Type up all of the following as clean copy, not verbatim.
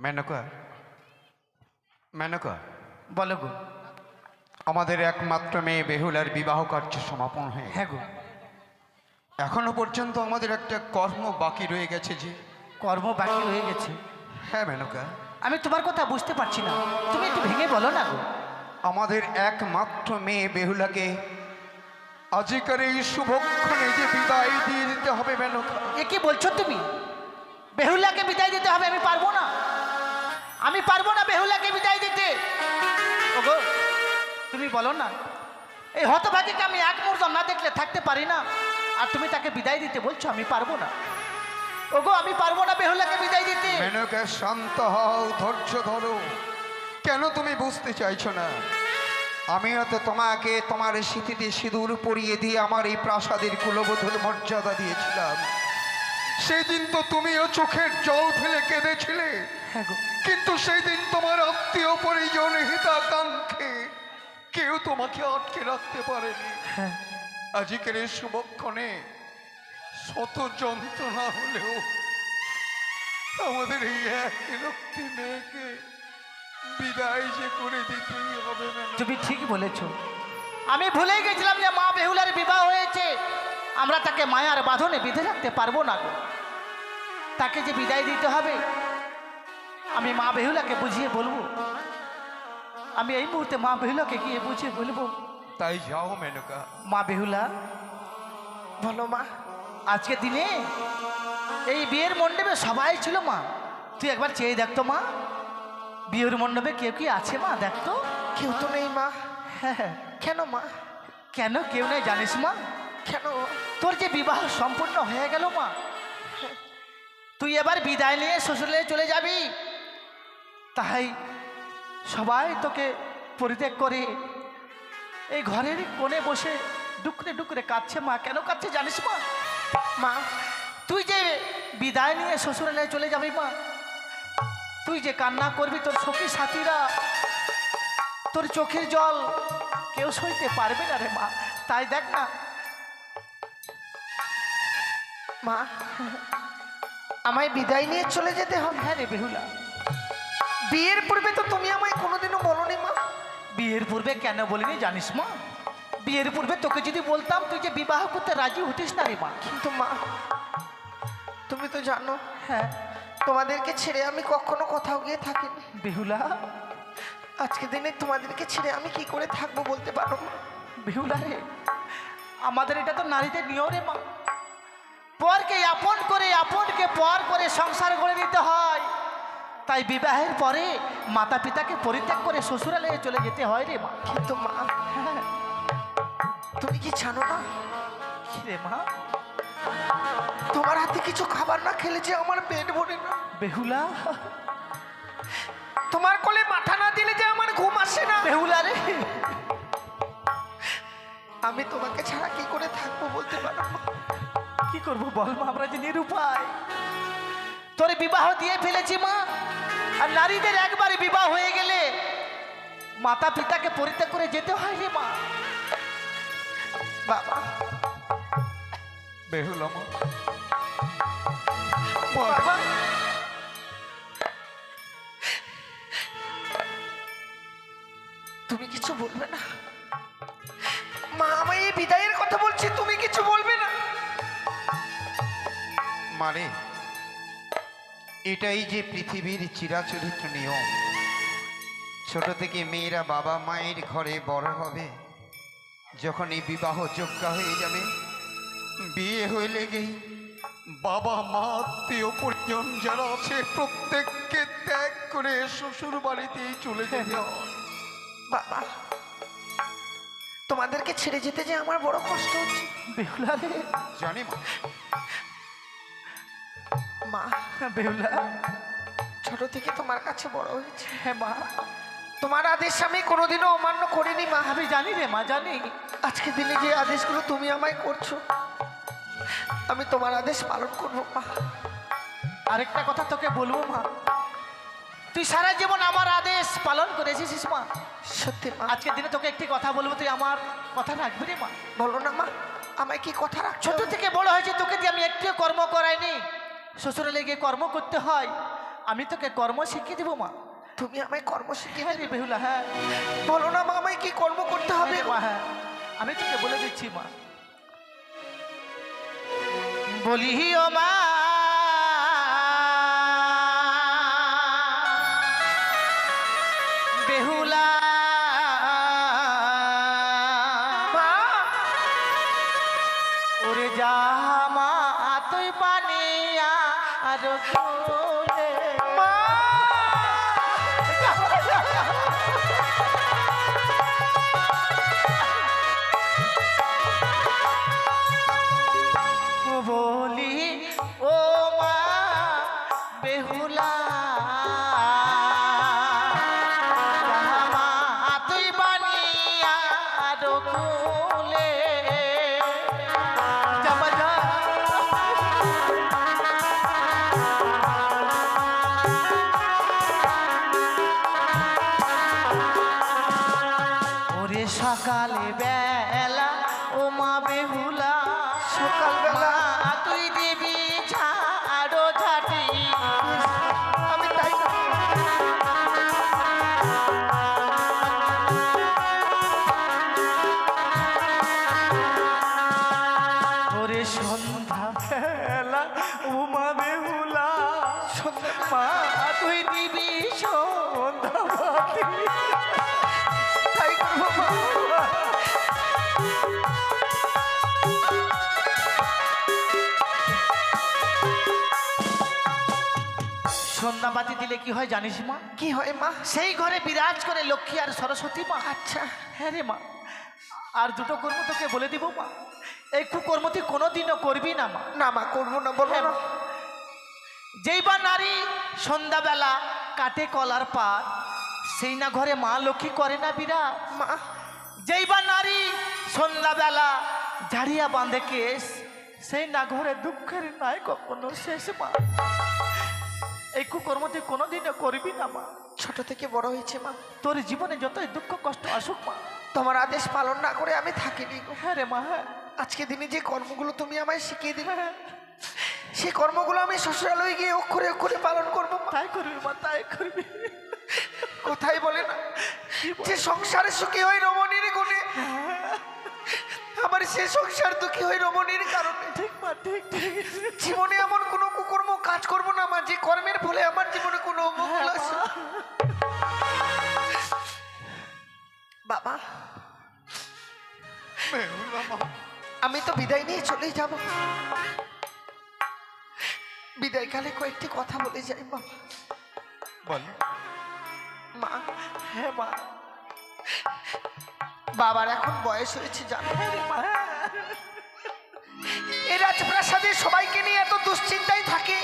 মেনকা, মেনকা, বলো গো। আমাদের একমাত্র মেয়ে বেহুলার বিবাহ কার্য সমাপন হয়ে হ্যাঁ গো। এখনো পর্যন্ত আমাদের একটা কর্ম বাকি রয়ে গেছে যে। কর্ম বাকি রয়ে গেছে? হ্যাঁ মেনকা, আমি তোমার কথা বুঝতে পারছি না, তুমি একটু ভেঙে বলো না গো। আমাদের একমাত্র মেয়ে বেহুলাকে আজকের এই শুভক্ষণে যে বিদায় দিয়ে দিতে হবে মেনকা। এ কি বলছো তুমি? বেহুলাকে বিদায় দিতে হবে? আমি পারবো না, আমি পারবো না বেহুলাকে বিদায় দিতে। ওগো তুমি বলো না, এই হতভাগীকে আমি এক মুহূর্ত না দেখলে থাকতে পারি না, আর তুমি তাকে বিদায় দিতে বলছো? আমি পারবো না ওগো, আমি পারবো না বেহুলাকে বিদায় দিতে। মেনকা শান্ত হও, ধৈর্য ধরো। কেন তুমি বুঝতে চাইছো না? আমিও তো তোমাকে তোমার স্মৃতিতে সিঁদুর পরিয়ে দিয়ে আমার এই প্রাসাদের কুলবধূর মর্যাদা দিয়েছিলাম। সেই দিন তো তুমিও চোখের জল ফেলে কেঁদেছিলে। হ্যাঁ গো। কিন্তু সেই দিন তোমার আত্মীয় পরিজন হিতাকাঙ্ক্ষে কেউ তোমাকে আটকে রাখতে পারেনি। হ্যাঁ। আজকের এই শুভক্ষণে শত যন্ত্রণা হলেও আমাদের এই একটি মেয়েকে বিদায় যে করে দিতেই হবে না। তুমি ঠিক বলেছো, আমি ভুলে গেছিলাম যে মা বেহুলার বিবাহ হয়েছে, আমরা তাকে মায়ার বাঁধনে বেঁধে রাখতে পারবো না গো। তাকে যে বিদায় দিতে হবে, আমি মা বেহুলাকে বুঝিয়ে বলবো, আমি এই মুহূর্তে মা বেহুলাকে গিয়ে বুঝিয়ে বলবো। তাই যাও মেনকা। মা বেহুলা, বলো মা। আজকে দিনে এই বিয়ের মণ্ডপে সবাই ছিল মা, তুই একবার চেয়ে দেখতো মা, বিয়ের মণ্ডপে কেউ কি আছে মা? দেখতো। কেউ তো নেই মা। হ্যাঁ। কেন মা? কেন কেউ নেই জানিস মা? কেন? তোর যে বিবাহ সম্পূর্ণ হয়ে গেল মা, তুই এবার বিদায় নিয়ে শ্বশুরে চলে যাবি, তাই সবাই তোকে পরিত্যাগ করে এই ঘরের কোণে বসে ডুকরে ডুকরে কাঁদছে মা। কেন কাঁদছে জানিস মা? মা, তুই যে বিদায় নিয়ে শ্বশুরালয়ে চলে যাবি মা, তুই যে কান্না করবি, তোর সখী সাথীরা তোর চোখের জল কেউ সইতে পারবে না রে মা। তাই দেখ না মা, আমায় বিদায় নিয়ে চলে যেতে হবে? হ্যাঁ রে বেহুলা। বিয়ের পূর্বে তো তুমি আমায় কোনোদিনও বলোনি মা। বিয়ের পূর্বে কেন বলিনি জানিস মা? বিয়ের পূর্বে তোকে যদি বলতাম, তুই যে বিবাহ করতে রাজি হতিস না রে মা। কিন্তু মা, তুমি তো জানো হ্যাঁ তোমাদেরকে ছেড়ে আমি কখনো কোথাও গিয়ে থাকিনি। বেহুলা, আজকে দিনে তোমাদেরকে ছেড়ে আমি কি করে থাকবো বলতে পারো মা? বেহুলা রে, আমাদের এটা তো নারীদের নিয়ম রে মা, পরকে আপন করে আপনকে পর করে সংসার করে দিতে হয়। তাই বিবাহের পরে মাতা পিতাকে পরিত্যাগ করে শ্বশুরালয়ে চলে যেতে হয় রে মা। কিন্তু মা, হ্যাঁ। তুমি কি জানো না কি রে মা? তোমার হাতে কিছু খাবার না খেলে যে আমার পেট ভরে না। বেহুলা, তোমার কোলে মাথা না দিলে যে আমার ঘুম আসে না। বেহুলা রে, আমি তোমাকে ছাড়া কি করে থাকবো বলতে পারো মা? কি করবো বল মা, আমরা যে নিরুপায়। তোর বিবাহ দিয়ে ফেলেছি মা, আর নারীদের একবারে বিবাহ হয়ে গেলে মাতা পিতাকে পরিত্যাগ করে যেতে হয় রে মা। বাবা, বেহুলা মা, বাবা, তুমি কিছু বলবে না? মা, আমি এই বিদায়ের কথা বলছি, তুমি কিছু বলবে না? মানে এটাই যে পৃথিবীর চিরাচরিত নিয়ম। ছোট থেকে মেয়েরা বাবা মায়ের ঘরে বড় হবে, যখন এই বিবাহ যোগ্য হয়ে যাবে, বিয়ে হয়ে গেই বাবা মা আত্মীয় পরিজন যারা আছে প্রত্যেককে ত্যাগ করে শ্বশুর বাড়িতেই চলে যেতে হয়। বাবা, তোমাদেরকে ছেড়ে যেতে যে আমার বড় কষ্ট হচ্ছে। বেহুলা রে, জানি মা, মা, বেহুলা, ছোট থেকে তোমার কাছে বড় হয়েছে, হ্যাঁ মা, তোমার আদেশ আমি কোনোদিনও অমান্য করিনি মা। আমি জানি রে মা, জানি। আজকে দিনে যে আদেশগুলো তুমি আমায় করছো, আমি তোমার আদেশ পালন করবো মা। আরেকটা কথা তোকে বলবো মা, তুই সারা জীবন আমার আদেশ পালন করেছিস মা। সত্যি মা। আজকের দিনে তোকে একটি কথা বলবো, তুই আমার কথা রাখবি রে মা। বলো না মা, আমায় কি কথা রাখছো? ছোট থেকে বড় হয়েছে, তোকে দিয়ে আমি একটিও কর্ম করাইনি। শ্বশুরালে গিয়ে কর্ম করতে হয়, আমি তোকে কর্ম শিখিয়ে দিব মা। তুমি আমায় কর্ম শিখিয়ে হ্যাঁ রে বেহুলা, হ্যাঁ বলো না মা আমায় কি কর্ম করতে হবে হ্যাঁ রে মা, হ্যাঁ আমি তোকে বলে দিচ্ছি মা। বলি ও মা, বেহুলা মা ওরে যা মা তুই পানিয়া আর কোলে। মা বলি ও মা বেহুলা, মা তুই বানিয়া কোলে যাবা যা। ওরে সকালে বেলা ও মা বেহুলা, সকালবেলা মা তুই দিবি ঝাড়ো ঝাঁটি। আমি তাই করব। ওরে সন্ধ্যা বেলা ও মা বেহুলা, মা তুই দিবি সন্ধ্যাবাতি। তাই করবো মা। সন্ধ্যাবাতি দিলে কি হয় জানিস মা? কি হয় মা? সেই ঘরে বিরাজ করে লক্ষ্মী আর সরস্বতী মা। আচ্ছা হ্যাঁ রে মা, আর দুটো কর্ম তোকে বলে দিব মা, এই কুকর্ম তুই কোনোদিনও করবি না মা। না মা করবো না, বলবো হ্যাঁ না। মা। যেই বা নারী সন্ধ্যাবেলা কাটে কলার পাত, সেই না ঘরে মা লক্ষ্মী করে না বিরাজ। মা যেই বা নারী সন্ধ্যাবেলা ঝাড়িয়া বাঁধে কেশ, সেই না ঘরে দুঃখের নাই কখনো শেষ মা। এই কুকর্ম তুই কোনোদিনও করবি না মা। ছোট থেকে বড় হয়েছে মা, তোর জীবনে যতই দুঃখ কষ্ট আসুক মা। তোমার আদেশ পালন না করে আমি থাকিনি গো। হ্যাঁ রে মা, হ্যাঁ আজকে দিনে যে কর্মগুলো তুমি আমায় শিখিয়ে দিলে, হ্যাঁ, সেই কর্মগুলো আমি শ্বশুরালয়ে গিয়ে অক্ষরে অক্ষরে পালন করবো মা। তাই করবি মা, তাই করবি। কোথায় বলে না কি বল? যে সংসারে সুখী হয় রমণীর গুণে, আমার সে সংসার দুঃখী হয় রমণীর কারণে। ঠিক মা, ঠিক ঠিক। জীবনে এমন কোনো কুকর্ম কাজ করবো না মা, যে কর্মের ফলে আমার জীবনে কোনো অমঙ্গল আসে। বাবা আমি তো বিদায় নিয়ে চলে যাব, বিদায়কালে কয়েকটি কথা বলে যাই বাবা। বল। মা হ্যাঁ মা, বাবার এখন বয়স হয়েছে জানো, হ্যাঁ রে মা, হ্যাঁ। এই রাজপ্রাসাদে সবাইকে নিয়ে এত দুশ্চিন্তায় থাকে,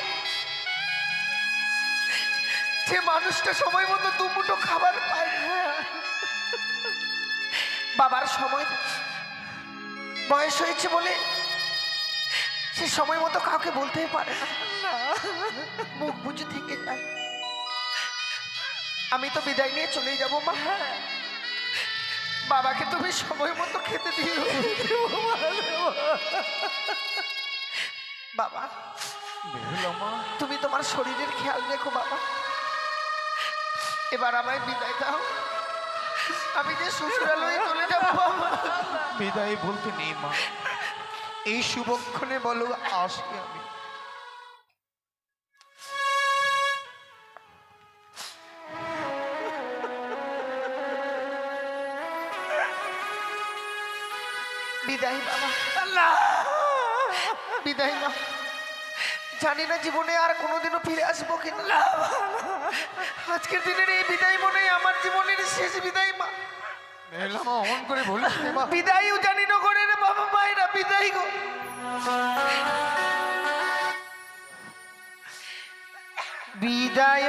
যে মানুষটা সময় মতো দুমুঠো খাবার পায় না। বাবার সময় বয়স হয়েছে বলে সে সময় মতো কাউকে বলতেই পারে না, মুখ বুঝে থেকে যায়। আমি তো বিদায় নিয়ে চলে যাব মা, বাবাকে তুমি সময় মতো খেতে দিও। বাবা বেহুলা মা, তুমি তোমার শরীরের খেয়াল রেখো বাবা, এবার আমায় বিদায় দাও, আমি যে শ্বশুরালয়ে চলে যাব বাবা। বিদায় বলতে নেই মা, এই শুভক্ষণে বলো আসি আমি। বিদায় বাবা, বিদায় মা। জানি না জীবনে আর কোনোদিনও ফিরে আসবো কিনা, আজকের দিনের এই বিদায় মনে হয় আমার জীবনের শেষ বিদায় মা। বেহুলা মা অমন করে বলিস না মা। বিদায়ও জানি না করে রে বাবা মায়েরা, বিদায় গো। বিদায়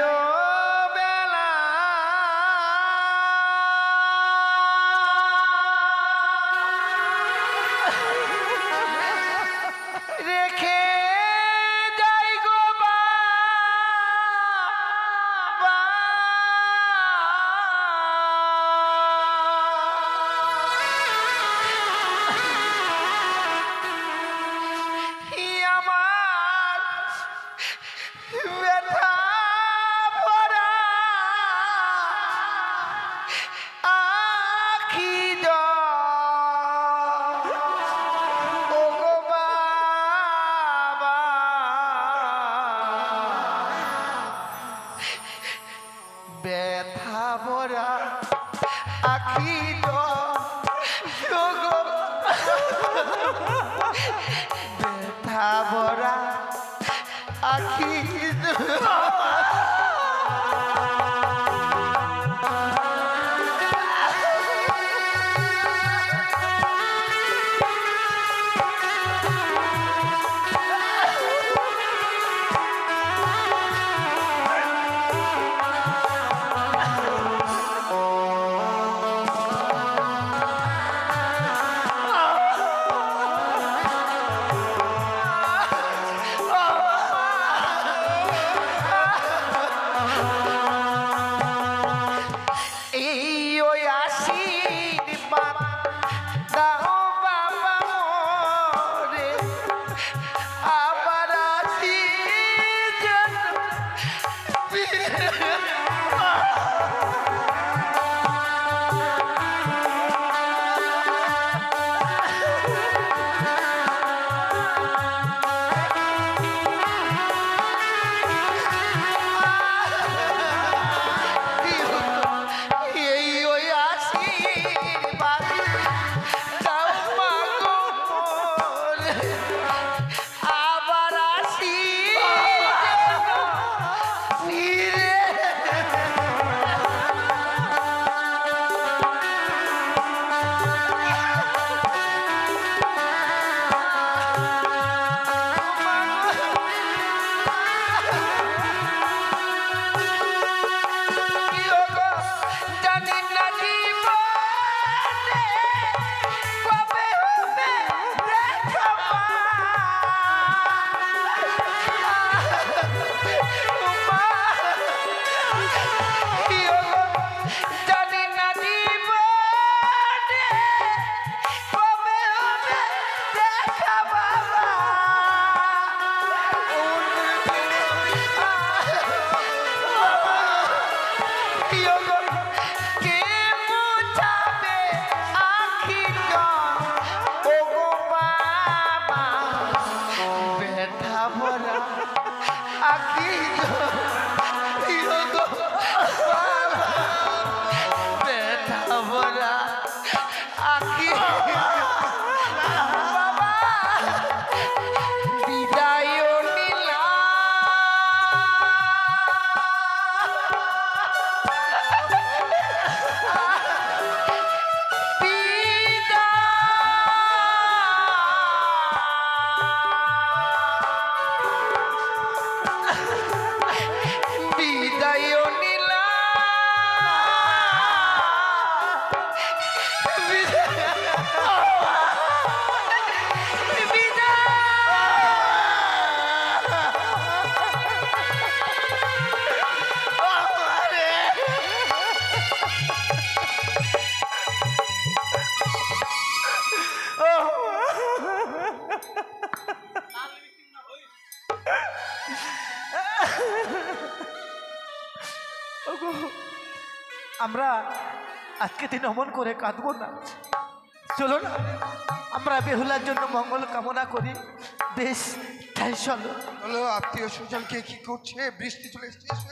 বেলা রেখে যাই গো বাবা। আমার ব্যথা ব্যথা ভরা আখি ব্যথা ভরা আখি আমরা আজকে দিন অমন করে কাঁদবো না। চলো না আমরা বেহুলার জন্য মঙ্গল কামনা করি। বেশ তাই চলো। হলো আত্মীয় স্বজনকে কি করছে, বৃষ্টি চলে এসছে।